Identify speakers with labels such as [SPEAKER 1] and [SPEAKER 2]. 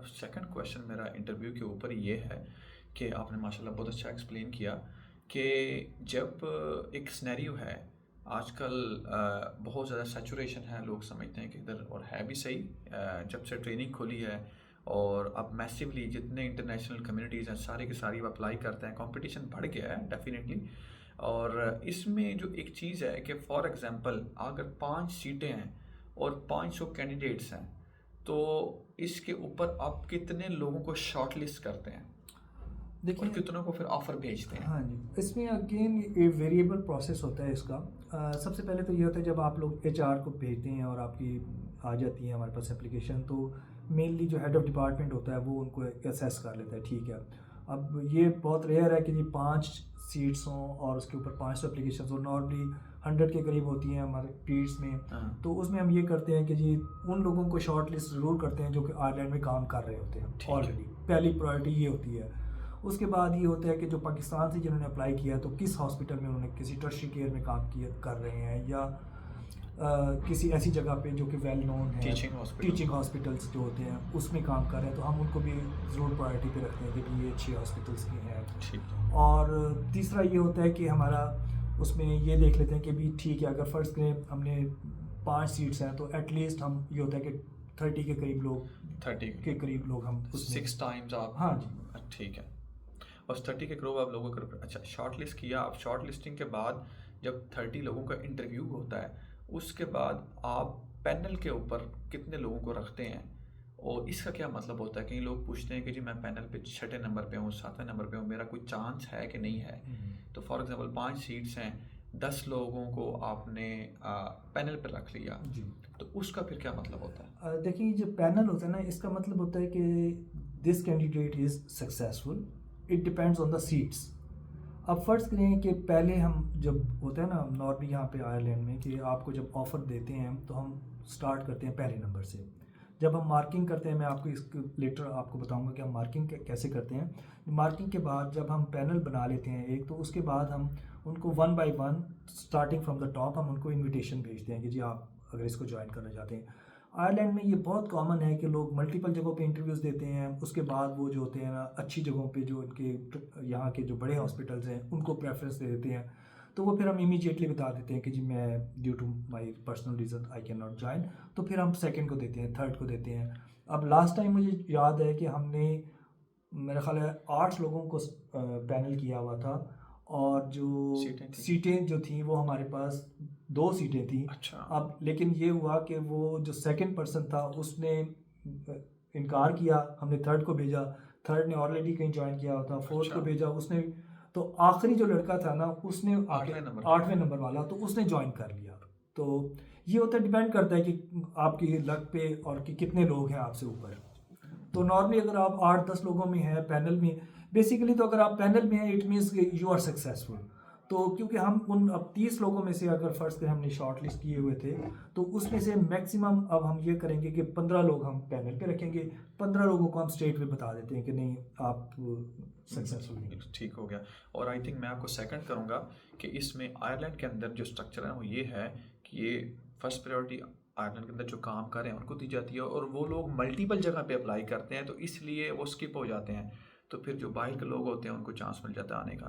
[SPEAKER 1] Second question मेरा interview के ऊपर ये है कि आपने माशाल्लाह बहुत अच्छा एक्सप्लेन किया कि जब एक सिनेरियो है आजकल बहुत ज़्यादा सैचुरेशन है, लोग समझते हैं कि इधर, और है भी सही। जब से ट्रेनिंग खुली है और अब मैसिवली जितने इंटरनेशनल कम्युनिटीज़ हैं सारे के सारी अप्लाई करते हैं, कंपटीशन बढ़ गया है डेफिनेटली। और इसमें जो एक चीज़ है कि फॉर एग्जांपल अगर 5 सीटें हैं और 500 कैंडिडेट्स हैं, तो इसके ऊपर आप कितने लोगों को शॉर्टलिस्ट करते हैं और
[SPEAKER 2] देखिए,
[SPEAKER 1] कितनों को फिर ऑफर भेजते हैं?
[SPEAKER 2] हाँ जी, इसमें अगेन ये वेरिएबल प्रोसेस होता है इसका। सबसे पहले तो ये होता है जब आप लोग एचआर को भेजते हैं और आपकी आ जाती है हमारे पास एप्लीकेशन, तो मेनली जो हेड ऑफ़ डिपार्टमेंट होता है वो उनको असेस कर लेता है, ठीक है। अब ये बहुत रेयर है कि जी 5 सीट्स हों और उसके ऊपर 500 एप्लीकेशन हो। नॉर्मली 100 के करीब होती हैं हमारे पीड्स में।
[SPEAKER 1] हाँ,
[SPEAKER 2] तो उसमें हम ये करते हैं कि जी उन लोगों को शॉर्ट लिस्ट ज़रूर करते हैं जो कि आयरलैंड में काम कर रहे होते हैं
[SPEAKER 1] ठीक है।
[SPEAKER 2] ऑलरेडी। पहली प्रायोरिटी ये होती है। उसके बाद ये होता है कि जो पाकिस्तान से जिन्होंने अप्लाई किया तो किस हॉस्पिटल में उन्होंने किसी टर्शरी केयर में काम किया कर रहे हैं, या किसी ऐसी जगह पे जो कि वेल नोन है, टीचिंग हॉस्पिटल्स जो होते हैं उसमें काम कर रहे हैं, तो हम उनको भी ज़रूर प्रायोरिटी पे रखते हैं कि भी ये अच्छे हॉस्पिटल्स के हैं।
[SPEAKER 1] ठीक है।
[SPEAKER 2] और तीसरा ये होता है कि हमारा उसमें ये देख लेते हैं कि भी ठीक है, अगर फ़र्ज़ करें हमने 5 सीट्स हैं तो एटलीस्ट हम ये होता है कि 30 के करीब लोग
[SPEAKER 1] 30
[SPEAKER 2] के करीब लोग हम उसमें।
[SPEAKER 1] 6 टाइम्स आप।
[SPEAKER 2] हाँ जी।
[SPEAKER 1] ठीक है। और 30 के करीब आप लोगों को, अच्छा, शॉर्ट लिस्ट किया। आप शॉर्ट लिस्टिंग के बाद जब 30 लोगों का इंटरव्यू होता है, उसके बाद आप पैनल के ऊपर कितने लोगों को रखते हैं? और इसका क्या मतलब होता है? कई लोग पूछते हैं कि जी मैं पैनल पे 6ठे नंबर पे हूँ, 7वें नंबर पे हूँ, मेरा कोई चांस है कि नहीं है? तो फॉर एग्जांपल 5 सीट्स हैं, 10 लोगों को आपने पैनल पे रख लिया,
[SPEAKER 2] जी,
[SPEAKER 1] तो उसका फिर क्या मतलब होता है?
[SPEAKER 2] देखिए जो पैनल होता है ना, इसका मतलब होता है कि this candidate is successful, it depends on the seats. अब फ़र्ज़ करें कि पहले हम जब होता है ना नॉर्मली यहाँ पे आयरलैंड में कि आपको जब ऑफ़र देते हैं तो हम स्टार्ट करते हैं पहले नंबर से। जब हम मार्किंग करते हैं, मैं आपको इसको लेटर आपको बताऊंगा कि हम मार्किंग कैसे करते हैं। मार्किंग के बाद जब हम पैनल बना लेते हैं एक, तो उसके बाद हम उनको 1 by 1 starting from the top हम उनको इन्विटेशन भेजते हैं कि जी आप अगर इसको ज्वाइन करना चाहते हैं। आयरलैंड में ये बहुत कॉमन है कि लोग मल्टीपल जगहों पे इंटरव्यूज़ देते हैं, उसके बाद वो जो होते हैं ना अच्छी जगहों पे जो इनके यहाँ के जो बड़े हॉस्पिटल्स हैं उनको प्रेफरेंस दे देते हैं। तो वो फिर हम इमीडिएटली बता देते हैं कि जी मैं due to my personal reason I can not join. तो फिर हम सेकंड को देते हैं, थर्ड को देते हैं। अब लास्ट टाइम मुझे याद है कि हमने मेरा ख्याल है 8 लोगों को पैनल किया हुआ था, और जो सीटें जो थी वो हमारे पास 2 सीटें थी।
[SPEAKER 1] अच्छा।
[SPEAKER 2] अब लेकिन ये हुआ कि वो जो सेकंड पर्सन था उसने इनकार किया, हमने थर्ड को भेजा, थर्ड ने ऑलरेडी कहीं ज्वाइन किया हुआ था, फोर्थ को भेजा उसने, तो आखिरी जो लड़का था ना उसने 8वें नंबर वाला, तो उसने ज्वाइन कर लिया। तो ये होता है, डिपेंड करता है कि आपकी लक पे और कि कितने लोग हैं आपसे ऊपर। तो नॉर्मली अगर आप 8-10 लोगों में हैं पैनल में, बेसिकली तो अगर आप पैनल में हैं it means you are successful. तो क्योंकि हम उन अब 30 लोगों में से अगर फ़र्ज़ करें हमने शॉर्ट लिस्ट किए हुए थे, तो उसमें से मैक्सिमम अब हम ये करेंगे कि 15 लोग हम पैनल पे रखेंगे, 15 लोगों को हम स्ट्रेट पे बता देते हैं कि नहीं आप सक्सेसफुल हैं।
[SPEAKER 1] ठीक हो गया। और आई थिंक मैं आपको सेकंड करूंगा कि इसमें आयरलैंड के अंदर जो स्ट्रक्चर है वो ये है कि ये फर्स्ट प्रायोरिटी आयरलैंड के अंदर जो काम कर रहे हैं उनको दी जाती है, और वो लोग मल्टीपल जगह पे अप्लाई करते हैं तो इसलिए वो स्किप हो जाते हैं, तो फिर जो बाहर के लोग होते हैं उनको चांस मिल जाता है आने का।